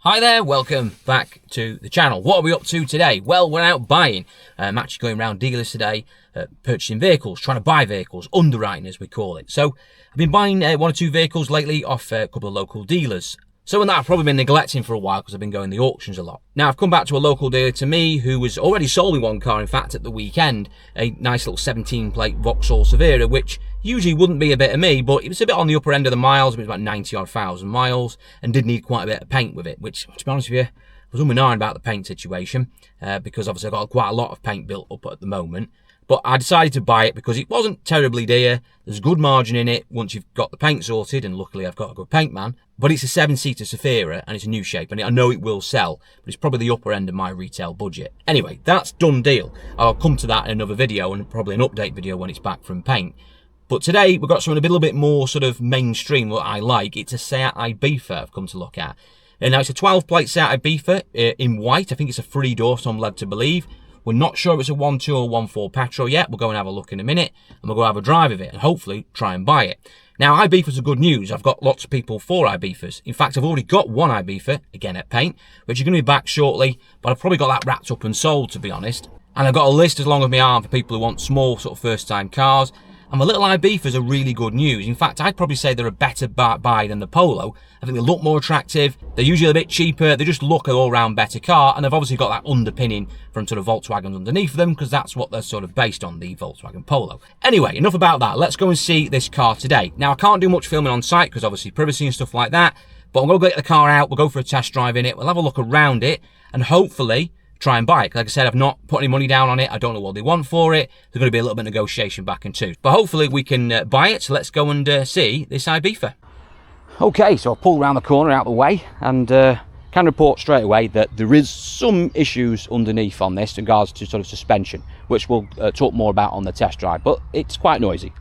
Hi there, welcome back to the channel. What are we up to today? Well, we're out buying. I'm actually going around dealers today, purchasing vehicles, trying to buy vehicles, underwriting as we call it. So I've been buying one or two vehicles lately off a couple of local dealers. So in that I've probably been neglecting for a while because I've been going to the auctions a lot. Now I've come back to a local dealer to me who was already sold me one car, in fact, at the weekend. A nice little 17 plate Vauxhall Severa, which usually wouldn't be a bit of me, but it was a bit on the upper end of the miles. It was about 90-odd thousand miles and did need quite a bit of paint with it, which, to be honest with you, I was umming about the paint situation because obviously I've got quite a lot of paint built up at the moment. But I decided to buy it because it wasn't terribly dear. There's a good margin in it once you've got the paint sorted, and luckily I've got a good paint man. But it's a 7-seater Severa and it's a new shape, and I know it will sell, but it's probably the upper end of my retail budget. Anyway, that's done deal. I'll come to that in another video, and probably an update video when it's back from paint. But today we've got something a little bit more sort of mainstream, what I like. It's a Seat Ibiza I've come to look at. And now it's a 12 plate Seat Ibiza in white. I think it's a 3-door, so I'm led to believe. We're not sure if it's a 1.2 or 1.4 petrol yet. We'll go and have a look in a minute, and we'll go have a drive of it and hopefully try and buy it. Now, Ibizas are good news. I've got lots of people for Ibizas. In fact, I've already got one Ibiza, again at paint, which is going to be back shortly, but I've probably got that wrapped up and sold, to be honest. And I've got a list as long as my arm for people who want small sort of first-time cars. And my little Ibizas are really good news. In fact, I'd probably say they're a better buy than the Polo. I think they look more attractive. They're usually a bit cheaper. They just look an all-round better car. And they've obviously got that underpinning from sort of Volkswagens underneath them, because that's what they're sort of based on, the Volkswagen Polo. Anyway, enough about that. Let's go and see this car today. Now, I can't do much filming on site because obviously privacy and stuff like that. But I'm going to get the car out. We'll go for a test drive in it. We'll have a look around it. And hopefully try and buy it. Like I said, I've not put any money down on it. I don't know what they want for it. There's going to be a little bit of negotiation back and two. But hopefully we can buy it. So let's go and see this Ibiza. Okay, so I'll pull around the corner out of the way and can report straight away that there is some issues underneath on this in regards to sort of suspension, which we'll talk more about on the test drive, but it's quite noisy.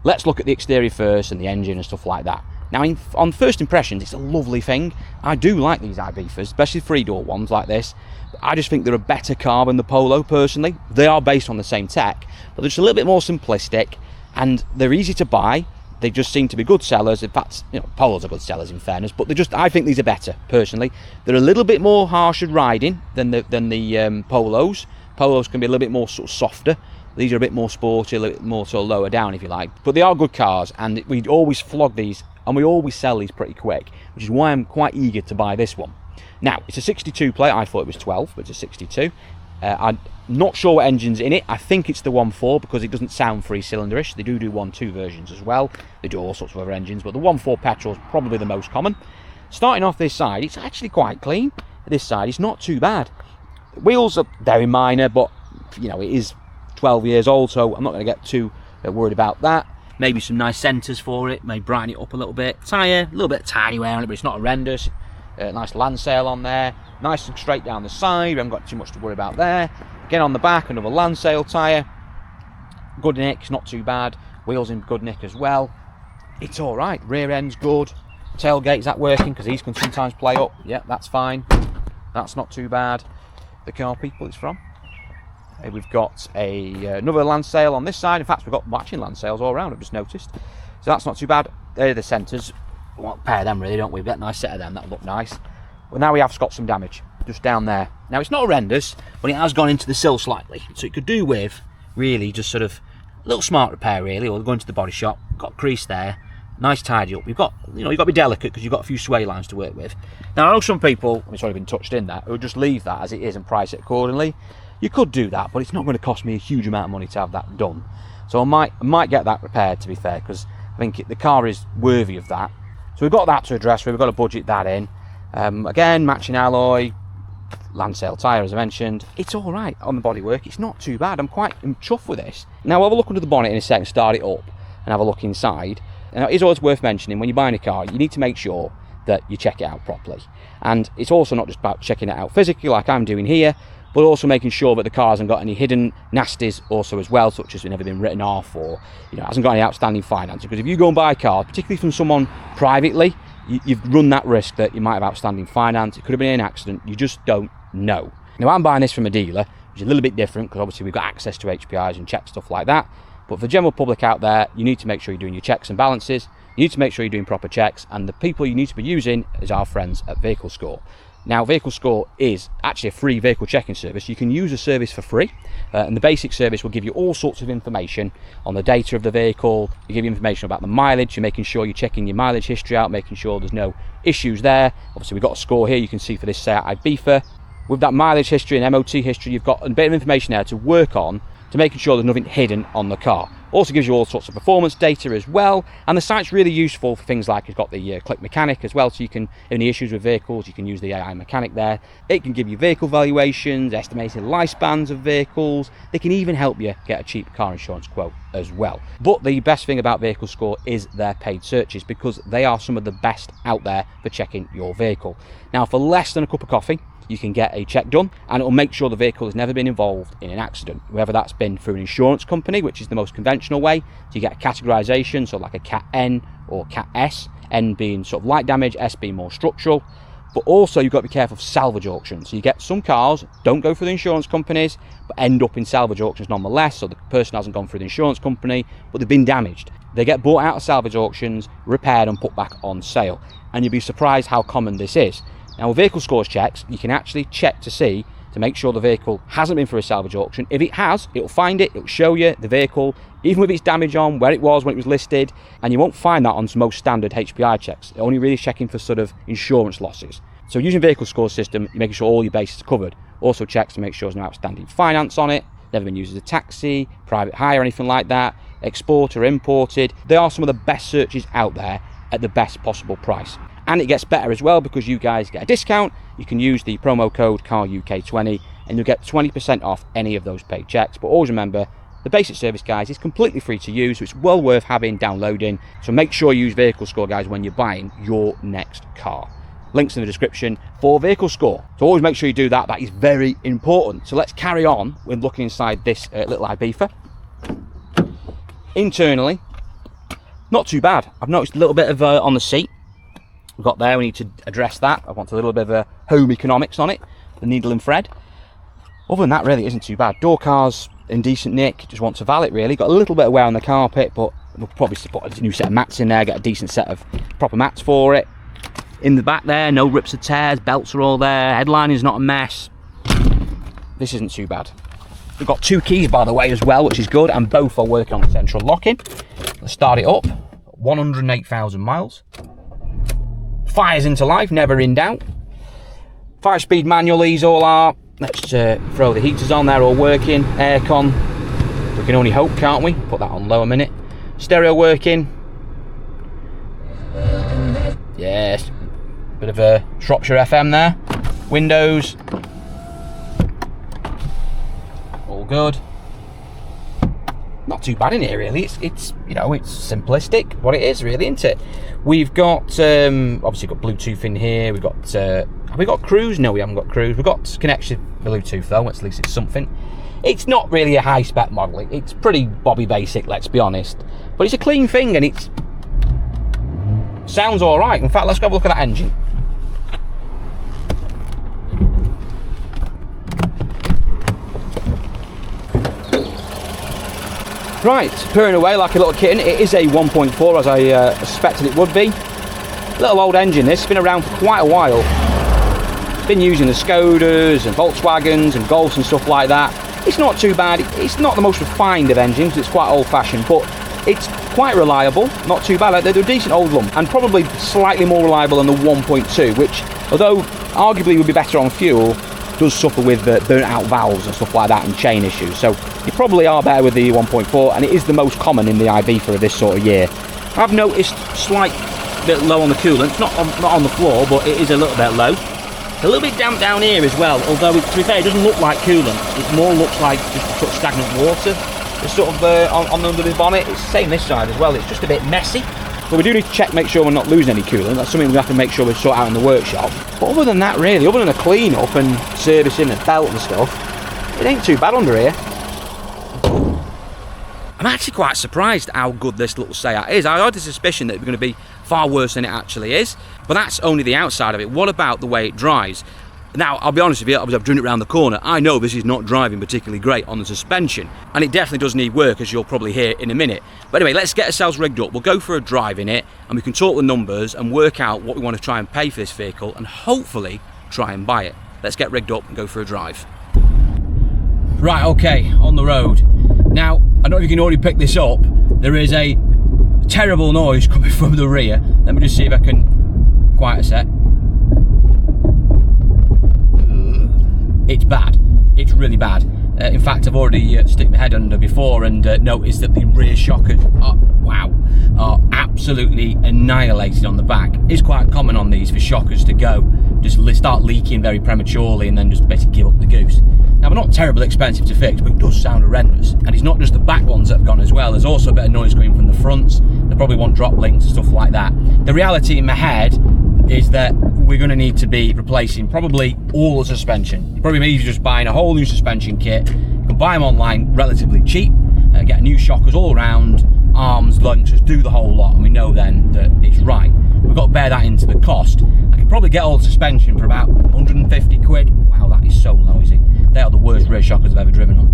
Let's look at the exterior first and the engine and stuff like that. Now, on first impressions, it's a lovely thing. I do like these Ibizas, especially 3-door ones like this. I just think they're a better car than the Polo, personally. They are based on the same tech, but they're just a little bit more simplistic, and they're easy to buy. They just seem to be good sellers. In fact, you know, Polos are good sellers in fairness, but I think these are better, personally. They're a little bit more harsher riding than the Polos. Polos can be a little bit more sort of softer. These are a bit more sporty, a little bit more sort of lower down, if you like. But they are good cars, and we always flog these, and we always sell these pretty quick, which is why I'm quite eager to buy this one. Now, it's a 62 plate. I thought it was 12, but it's a 62. I'm not sure what engine's in it. I think it's the 1.4 because it doesn't sound 3-cylinderish. They do 1.2 versions as well. They do all sorts of other engines, but the 1.4 petrol is probably the most common. Starting off this side, it's actually quite clean. This side, it's not too bad. The wheels are very minor, but you know, it is 12 years old, so I'm not going to get too worried about that. Maybe some nice centres for it, may brighten it up a little bit. Tyre, a little bit of tiny wear on it, but it's not horrendous. Nice land sail on there, nice and straight down the side. We haven't got too much to worry about there. Again, on the back, another land sail tyre. Good nick, it's not too bad. Wheels in good nick as well. It's all right. Rear end's good. Tailgate's that working, because these can sometimes play up. Yeah, that's fine. That's not too bad. The car people it's from. We've got another land sail on this side. In fact, we've got matching land sails all around, I've just noticed. So that's not too bad. There are the centres. We want a pair of them, really, don't we? We've got a nice set of them. That'll look nice. Well, now we have got some damage just down there. Now, it's not horrendous, but it has gone into the sill slightly. So it could do with, really, just sort of a little smart repair, really, or going to the body shop. Got a crease there. Nice tidy up. You've got, you know, you've got to be delicate because you've got a few sway lines to work with. Now, I know some people, it's already been touched in that, who would just leave that as it is and price it accordingly. You could do that, but it's not going to cost me a huge amount of money to have that done. So I might get that repaired, to be fair, because I think the car is worthy of that. So we've got that to address. We've got to budget that in. Again, matching alloy, land sail tyre, as I mentioned. It's all right on the bodywork. It's not too bad. I'm chuffed with this. Now, we'll have a look under the bonnet in a second, start it up, and have a look inside. Now, it is always worth mentioning, when you're buying a car, you need to make sure that you check it out properly. And it's also not just about checking it out physically, like I'm doing here, but also making sure that the car hasn't got any hidden nasties also as well, such as never been written off, or hasn't got any outstanding finance. Because if you go and buy a car, particularly from someone privately, you've run that risk that you might have outstanding finance. It could have been an accident. You just don't know. Now, I'm buying this from a dealer, which is a little bit different because obviously we've got access to HPIs and check stuff like that. But for the general public out there, you need to make sure you're doing your checks and balances. You need to make sure you're doing proper checks, and the people you need to be using is our friends at VehicleScore. Now, VehicleScore is actually a free vehicle checking service. You can use the service for free, and the basic service will give you all sorts of information on the data of the vehicle. They give you information about the mileage. You're making sure you're checking your mileage history out, making sure there's no issues there. Obviously, we've got a score here you can see for this Seat Ibiza. With that mileage history and MOT history, you've got a bit of information there to work on, to making sure there's nothing hidden on the car. Also gives you all sorts of performance data as well, and the site's really useful for things like it's got the click mechanic as well, so you can, any issues with vehicles, you can use the AI mechanic there. It can give you vehicle valuations, estimated lifespans of vehicles. They can even help you get a cheap car insurance quote as well. But the best thing about VehicleScore is their paid searches, because they are some of the best out there for checking your vehicle. Now, for less than a cup of coffee, you can get a check done, and it will make sure the vehicle has never been involved in an accident, whether that's been through an insurance company, which is the most conventional way. So you get a categorization, so like a Cat N or Cat S, N being sort of light damage, S being more structural. But also you've got to be careful of salvage auctions. So you get some cars don't go through the insurance companies but end up in salvage auctions nonetheless, so the person hasn't gone through the insurance company but they've been damaged. They get bought out of salvage auctions, repaired and put back on sale, and you'll be surprised how common this is. Now, with VehicleScore's checks, you can actually check to make sure the vehicle hasn't been through a salvage auction. If it has, it'll find it, it'll show you the vehicle, even with its damage on, where it was when it was listed, and you won't find that on most standard HPI checks. It only really checking for sort of insurance losses. So using VehicleScore's system, you're making sure all your bases are covered. Also checks to make sure there's no outstanding finance on it, never been used as a taxi, private hire, anything like that, export or imported. They are some of the best searches out there at the best possible price. And it gets better as well, because you guys get a discount. You can use the promo code CARUK20 and you'll get 20% off any of those paid checks. But always remember, the basic service, guys, is completely free to use, so it's well worth having, downloading. So make sure you use VehicleScore, guys, when you're buying your next car. Links in the description for VehicleScore. So always make sure you do that. That is very important. So let's carry on with looking inside this little Ibiza. Internally, not too bad. I've noticed a little bit of on the seat. We've got there, we need to address that. I want a little bit of a home economics on it, the needle and thread. Other than that, really, it isn't too bad. Door cars in decent nick, just want to valet really. Got a little bit of wear on the carpet, but we'll probably put a new set of mats in there, get a decent set of proper mats for it. In the back there, no rips or tears, belts are all there, headline is not a mess. This isn't too bad. We've got 2 keys, by the way, as well, which is good, and both are working on the central locking. Let's start it up. 108,000 miles. Fires into life, never in doubt. 5-speed manual, these all are. Let's throw the heaters on, they're all working. Aircon, we can only hope, can't we? Put that on low a minute. Stereo working. Yes, bit of a Shropshire FM there. Windows, all good. Not too bad in here really. It's you know, it's simplistic what it is really, isn't it? We've got obviously got Bluetooth in here. We've got have we got cruise? No, we haven't got cruise. We've got connection Bluetooth though, at least it's something. It's not really a high spec model. It's pretty bobby basic, let's be honest. But it's a clean thing and it sounds all right. In fact, let's go have a look at that engine. Right, purring away like a little kitten. It is a 1.4 as I suspected it would be. Little old engine this, it's been around for quite a while. It's been using the Skodas and Volkswagens and Golfs and stuff like that. It's not too bad. It's not the most refined of engines, it's quite old fashioned, but it's quite reliable, not too bad. They're a decent old lump and probably slightly more reliable than the 1.2, which, although arguably would be better on fuel, does suffer with burnt out valves and stuff like that and chain issues. So you probably are better with the 1.4, and it is the most common in the Ibiza of this sort of year. I've noticed slight bit low on the coolant, not on the floor, but it is a little bit low. A little bit damp down here as well, although to be fair, it doesn't look like coolant. It more looks like just a touch stagnant water. It's sort of on under the bonnet. It's the same this side as well. It's just a bit messy. But we do need to check, make sure we're not losing any coolant. That's something we have to make sure we sort out in the workshop. But other than that, really, other than a clean up and servicing and belt and stuff, it ain't too bad under here. I'm actually quite surprised how good this little Seat is. I had the suspicion that it was going to be far worse than it actually is. But that's only the outside of it. What about the way it drives? Now, I'll be honest with you, I've driven it around the corner. I know this is not driving particularly great on the suspension, and it definitely does need work, as you'll probably hear in a minute. But anyway, let's get ourselves rigged up. We'll go for a drive in it, and we can talk the numbers and work out what we want to try and pay for this vehicle, and hopefully try and buy it. Let's get rigged up and go for a drive. Right, okay, on the road. Now, I don't know if you can already pick this up. There is a terrible noise coming from the rear. Let me just see if I can... Quiet a sec. It's bad. It's really bad. In fact, I've already stick my head under before and noticed that the rear shockers are absolutely annihilated on the back. It's quite common on these for shockers to go, just start leaking very prematurely and then just basically give up the goose. Now, they're not terribly expensive to fix, but it does sound horrendous. And it's not just the back ones that have gone as well. There's also a bit of noise coming from the fronts. They probably want drop links and stuff like that. The reality in my head is that we're going to need to be replacing probably all the suspension. Probably maybe just buying a whole new suspension kit. You can buy them online relatively cheap, get new shockers all around, arms, links, just do the whole lot, and we know then that it's right. We've got to bear that into the cost. I can probably get all the suspension for about 150 quid. Wow, that is so noisy. They are the worst rear shockers I've ever driven on.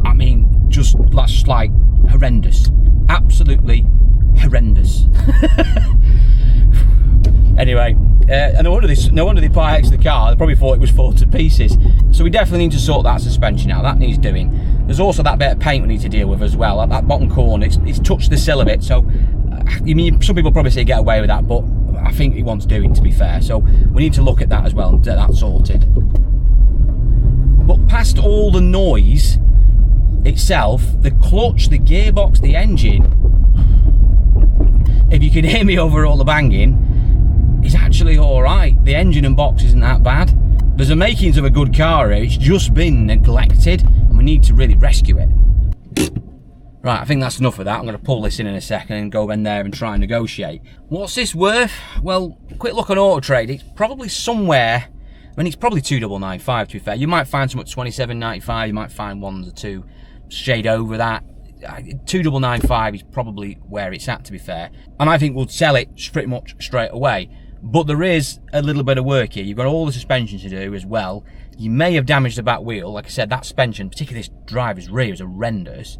I mean, that's like horrendous. Absolutely horrendous. Anyway, no wonder they part the car. They probably thought it was falling to pieces. So we definitely need to sort that suspension out. That needs doing. There's also that bit of paint we need to deal with as well. At that bottom corner, it's touched the sill of it. So, some people probably say get away with that, but I think it wants doing, to be fair. So we need to look at that as well and get that sorted. But past all the noise itself, the clutch, the gearbox, the engine, if you can hear me over all the banging, it's actually alright. The engine and box isn't that bad. There's the makings of a good car here. It's just been neglected and we need to really rescue it. Right, I think that's enough of that. I'm going to pull this in a second and go in there and try and negotiate. What's this worth? Well, quick look on Auto Trade. It's probably somewhere, I mean, it's probably 2,995 to be fair. You might find some at 27.95. You might find ones or two shade over that. 2,995 is probably where it's at, to be fair. And I think we'll sell it pretty much straight away. But there is a little bit of work here. You've got all the suspension to do as well. You may have damaged the back wheel. Like I said, that suspension, particularly this driver's rear, is horrendous.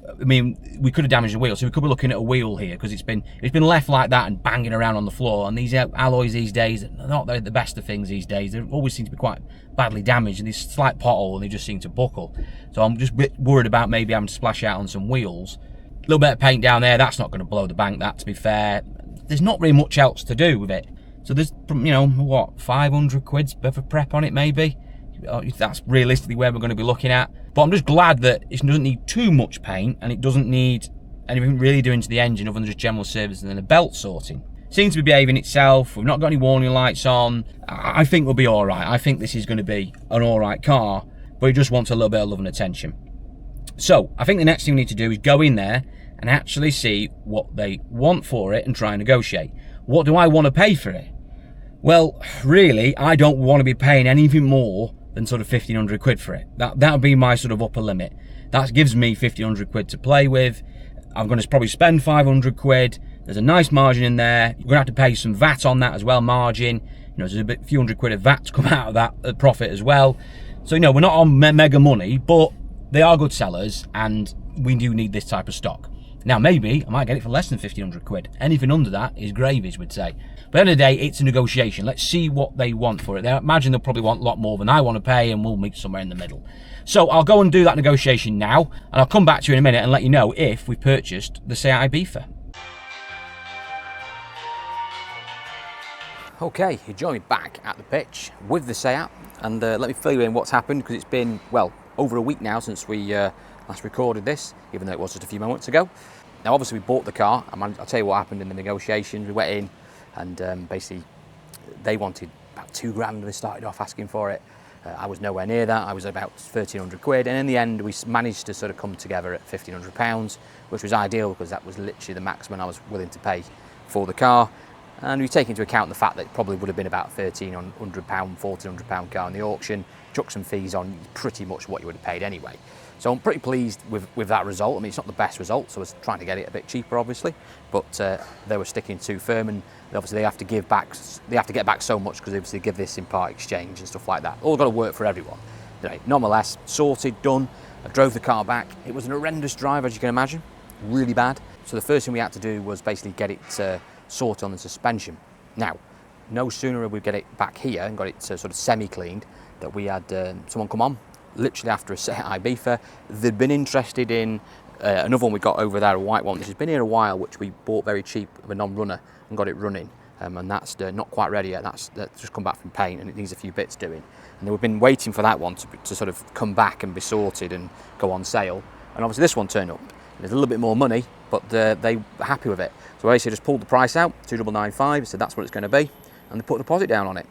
I mean, we could have damaged the wheel, so we could be looking at a wheel here because it's been left like that and banging around on the floor. And these alloys these days are not the best of things these days. They always seem to be quite badly damaged, and this slight pothole and they just seem to buckle. So I'm just a bit worried about maybe having to splash out on some wheels. A little bit of paint down there, that's not going to blow the bank, that, to be fair. There's not really much else to do with it. So there's, you know, what, 500 quid's worth of prep on it maybe? That's realistically where we're going to be looking at. But I'm just glad that it doesn't need too much paint and it doesn't need anything really doing to the engine other than just general service and then a belt sorting. Seems to be behaving itself. We've not got any warning lights on. I think we'll be all right. I think this is going to be an all right car, but it just wants a little bit of love and attention. So I think the next thing we need to do is go in there and actually see what they want for it and try and negotiate. What do I want to pay for it? Well, really, I don't want to be paying anything more than sort of 1,500 quid for it. That would be my sort of upper limit. That gives me 1,500 quid to play with. I'm going to probably spend 500 quid. There's a nice margin in there. You're going to have to pay some VAT on that as well, margin. You know, there's a few hundred quid of VAT to come out of that profit as well. So, you know, we're not on mega money, but they are good sellers and we do need this type of stock. Now, maybe I might get it for less than 1,500 quid. Anything under that is gravy, as we'd say. But at the end of the day, it's a negotiation. Let's see what they want for it. I imagine they'll probably want a lot more than I want to pay, and we'll meet somewhere in the middle. So I'll go and do that negotiation now, and I'll come back to you in a minute and let you know if we purchased the Seat Ibiza. Okay, you join me back at the pitch with the Seat, and let me fill you in what's happened, because it's been, well, over a week now since we last recorded this, even though it was just a few moments ago. Now, obviously, we bought the car. I'll tell you what happened in the negotiations. We went in, and basically, they wanted about £2,000 when they started off asking for it. I was nowhere near that. I was about 1,300 quid, and in the end, we managed to sort of come together at £1,500, which was ideal because that was literally the maximum I was willing to pay for the car. And we take into account the fact that it probably would have been about £1,300, £1,400 car in the auction, chuck some fees on, pretty much what you would have paid anyway. So I'm pretty pleased with that result. I mean, it's not the best result, so I was trying to get it a bit cheaper, obviously, but they were sticking too firm, and obviously they have to get back so much because obviously they give this in part exchange and stuff like that. All got to work for everyone. Anyway, nonetheless, sorted, done. I drove the car back. It was an horrendous drive, as you can imagine, really bad. So the first thing we had to do was basically get it sorted on the suspension. Now, no sooner did we get it back here and got it sort of semi-cleaned that we had someone come on, literally after a Seat Ibiza. They'd been interested in another one we got over there, a white one, which has been here a while, which we bought very cheap of a non-runner and got it running. And that's not quite ready yet. That's just come back from paint and it needs a few bits doing. And we've been waiting for that one to sort of come back and be sorted and go on sale. And obviously this one turned up. There's a little bit more money, but they were happy with it. So I basically just pulled the price out, $2,995, said that's what it's going to be, and they put a deposit down on it.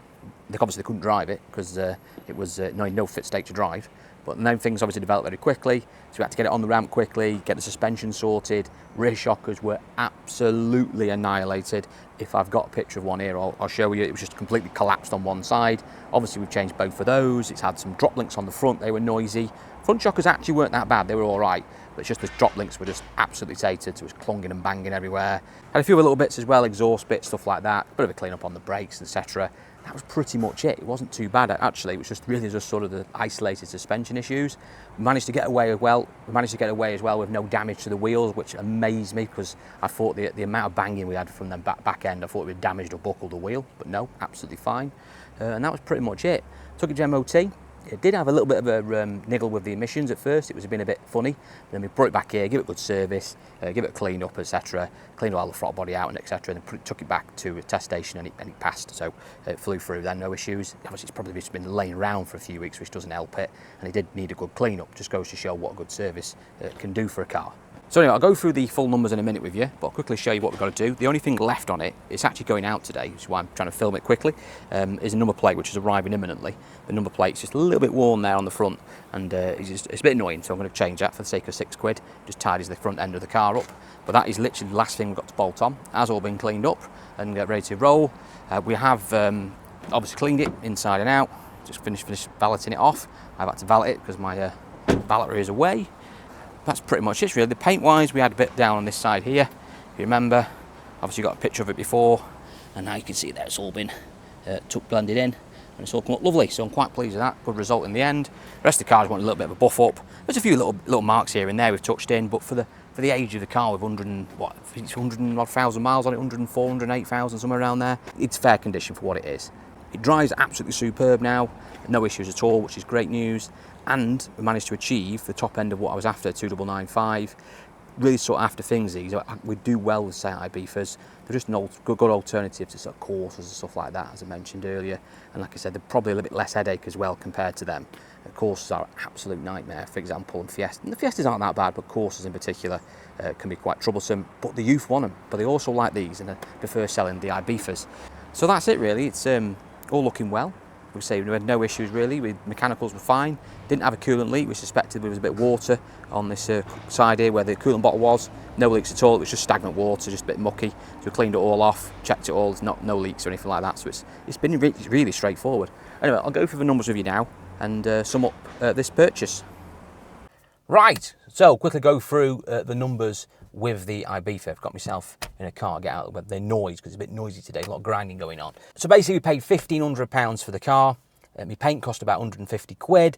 They obviously couldn't drive it because it was no fit state to drive. But then things obviously developed very quickly, so we had to get it on the ramp quickly, get the suspension sorted. Rear shockers were absolutely annihilated. If I've got a picture of one here, I'll show you. It was just completely collapsed on one side. Obviously we've changed both of those. It's had some drop links on the front, they were noisy. Front shockers actually weren't that bad, they were all right. But it's just the drop links were just absolutely tated, so it was clunging and banging everywhere. Had a few other little bits as well, exhaust bits, stuff like that. A bit of a clean up on the brakes, etc. That was pretty much it. It wasn't too bad actually. It was just really just sort of the isolated suspension issues. We managed to get away well. We managed to get away as well with no damage to the wheels, which amazed me because I thought the amount of banging we had from the back end, I thought we'd damaged or buckled the wheel, but no, absolutely fine. And that was pretty much it. Took it to MOT. It did have a little bit of a niggle with the emissions at first. It was been a bit funny. Then we brought it back here, give it a good service, give it a clean up, etc. Cleaned all the throttle body out and etc. And then took it back to a test station and it passed. So it flew through then, no issues. Obviously it's probably just been laying around for a few weeks, which doesn't help it. And it did need a good clean up. Just goes to show what a good service can do for a car. So anyway, I'll go through the full numbers in a minute with you, but I'll quickly show you what we've got to do. The only thing left on it, it's actually going out today, which is why I'm trying to film it quickly, is a number plate which is arriving imminently. The number plate's just a little bit worn there on the front, and it's a bit annoying, so I'm going to change that for the sake of £6. Just tidies the front end of the car up. But that is literally the last thing we've got to bolt on. It has all been cleaned up and ready to roll. We have obviously cleaned it inside and out, just finished valeting it off. I've had to valet it because my valeter is away. That's pretty much it really. The paint wise, we had a bit down on this side here. If you remember, obviously you got a picture of it before, and now you can see there it's all been blended in, and it's all come up lovely. So I'm quite pleased with that. Good result in the end. The rest of the cars want a little bit of a buff up. There's a few little marks here and there we've touched in, but for the age of the car with 100,000 miles on it, 104, 108,000, somewhere around there, it's fair condition for what it is. It drives absolutely superb now, no issues at all, which is great news. And we managed to achieve the top end of what I was after, 2,995. Really sort of after things these. We do well with Seat Ibizas. They're just an good alternative to sort of Corsas and stuff like that, as I mentioned earlier. And like I said, they're probably a little bit less headache as well compared to them. Corsas are an absolute nightmare, for example, and Fiesta. And the Fiestas aren't that bad, but Corsas in particular can be quite troublesome. But the youth want them, but they also like these and they prefer selling the Ibizas. So that's it really. It's all looking well. We say we had no issues really. Mechanicals were fine. Didn't have a coolant leak. We suspected there was a bit of water on this side here where the coolant bottle was. No leaks at all. It was just stagnant water, just a bit mucky. So we cleaned it all off, checked it all. There's no leaks or anything like that. So it's been really straightforward. Anyway, I'll go through the numbers with you now and sum up this purchase. Right. So quickly go through the numbers with the Ibiza. I've got myself in a car, get out of the noise because it's a bit noisy today, a lot of grinding going on. So basically we paid £1,500 for the car. My paint cost about 150 quid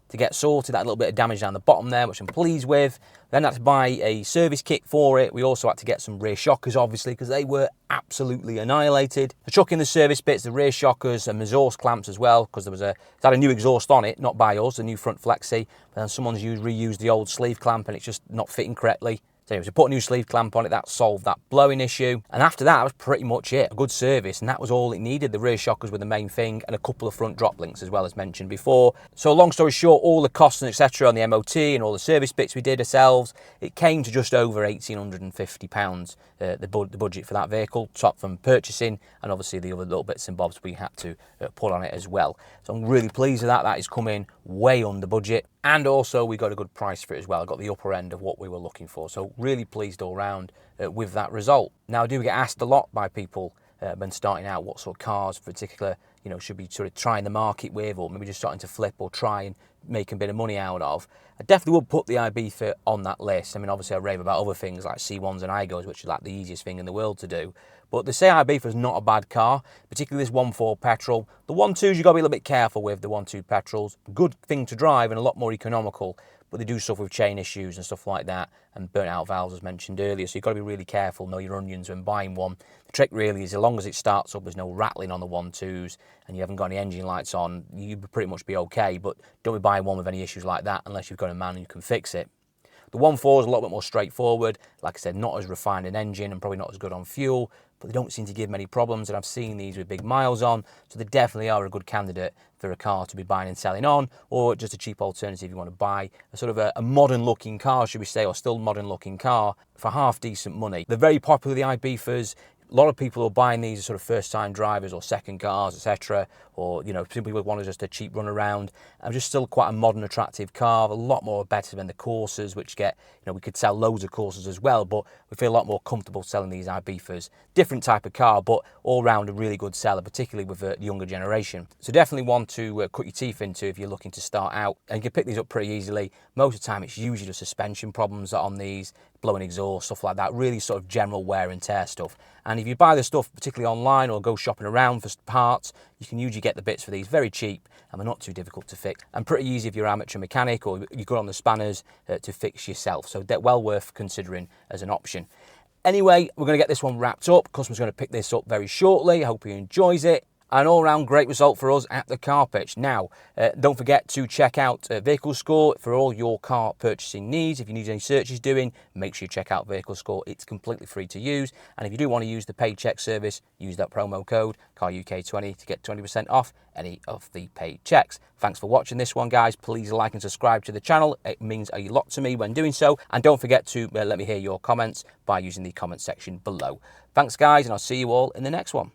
to get sorted. That little bit of damage down the bottom there, which I'm pleased with. Then I had to buy a service kit for it. We also had to get some rear shockers, obviously, because they were absolutely annihilated. So chuck in the service bits, the rear shockers and exhaust clamps as well, because it had a new exhaust on it, not by us, a new front flexi. But then someone's reused the old sleeve clamp and it's just not fitting correctly. So anyway, we put a new sleeve clamp on it, that solved that blowing issue. And after that was pretty much it. A good service, and that was all it needed. The rear shockers were the main thing, and a couple of front drop links as well, as mentioned before. So long story short, all the costs and etc. on the MOT and all the service bits we did ourselves, it came to just over £1,850, the budget for that vehicle, top from purchasing, and obviously the other little bits and bobs we had to put on it as well. So I'm really pleased with that. That is coming way under budget. And also we got a good price for it as well. I got the upper end of what we were looking for. So really pleased all round with that result. Now I do get asked a lot by people when starting out, what sort of cars in particular, you know, should be sort of trying the market with, or maybe just starting to flip or try and make a bit of money out of, I definitely would put the Ibiza on that list. I mean, obviously I rave about other things like C1s and Igos, which is like the easiest thing in the world to do. But the Seat Ibiza is not a bad car, particularly this 1.4 petrol. The 1.2s you've got to be a little bit careful with, the 1.2 petrols. Good thing to drive and a lot more economical, but they do suffer with chain issues and stuff like that, and burnt out valves as mentioned earlier, so you've got to be really careful, know your onions when buying one. The trick really is, as long as it starts up, there's no rattling on the 1.2s, and you haven't got any engine lights on, you pretty much be okay, but don't be buying one with any issues like that unless you've got a man who can fix it. The 1.4 is a little bit more straightforward, like I said, not as refined an engine and probably not as good on fuel, but they don't seem to give many problems, and I've seen these with big miles on, so they definitely are a good candidate for a car to be buying and selling on, or just a cheap alternative if you want to buy a sort of a modern looking car, should we say, or still modern looking car for half decent money. They're very popular, the Ibizas. A lot of people are buying these as sort of first-time drivers or second cars, etc. Or, you know, some people want just a cheap run around. And just still quite a modern, attractive car. A lot more better than the Corsas, which get, you know, we could sell loads of Corsas as well, but we feel a lot more comfortable selling these Ibizas. Different type of car, but all round a really good seller, particularly with the younger generation. So definitely one to cut your teeth into if you're looking to start out. And you can pick these up pretty easily. Most of the time, it's usually the suspension problems that are on these, blowing exhaust, stuff like that. Really sort of general wear and tear stuff. And if you buy the stuff particularly online or go shopping around for parts, you can usually get the bits for these very cheap, and they're not too difficult to fix. And pretty easy if you're an amateur mechanic or you go on the spanners to fix yourself. So they're well worth considering as an option. Anyway, we're going to get this one wrapped up. Customer's going to pick this up very shortly. I hope he enjoys it. An all-round great result for us at the car pitch. Now, don't forget to check out VehicleScore for all your car purchasing needs. If you need any searches doing, make sure you check out VehicleScore. It's completely free to use. And if you do want to use the paid check service, use that promo code CARUK20 to get 20% off any of the paid checks. Thanks for watching this one, guys. Please like and subscribe to the channel. It means a lot to me when doing so. And don't forget to let me hear your comments by using the comment section below. Thanks, guys, and I'll see you all in the next one.